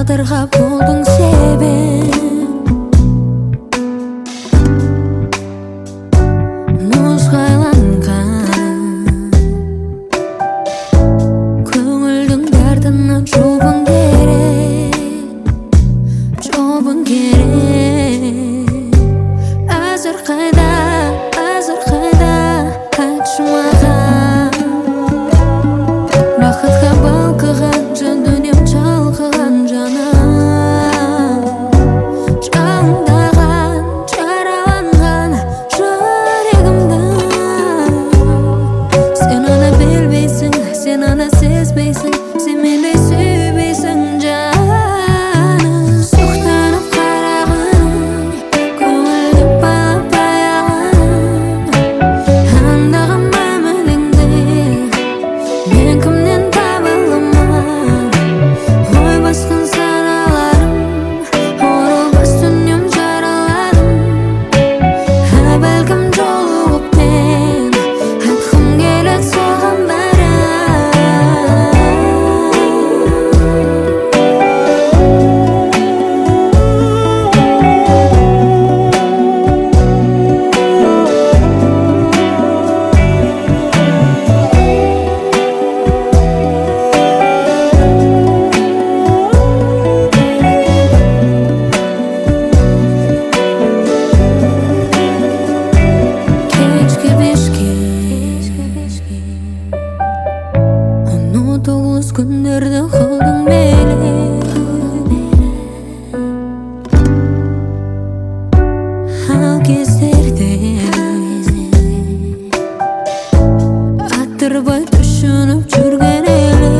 тағдырға болдың себеп. Мұзғайланған көңілдің дертіне жауабың керек, жауабың керек. Әзір қайда айтшы маған. Бақытқа балқыған жан дүнием шалқыған жаным, жалындаған жараланған жүрегімді. Сен оны білбейсің, сен оны сезбейсің, сен мендей сүйбейсің жаным. Сұқтанып қарағаның, көңілді байлап аяғаның, аңдаған мәміліңді мен кімнен таба аламын. Ой басқан саналарым, оралмас дүнием жараладым. Бәлкім жолығып мен айтқым келеді соған бәрін. Кешке бешке ұнатылыс күндерді қылдың мейлі. Ал кездерде аттырбай түшініп жүрген елі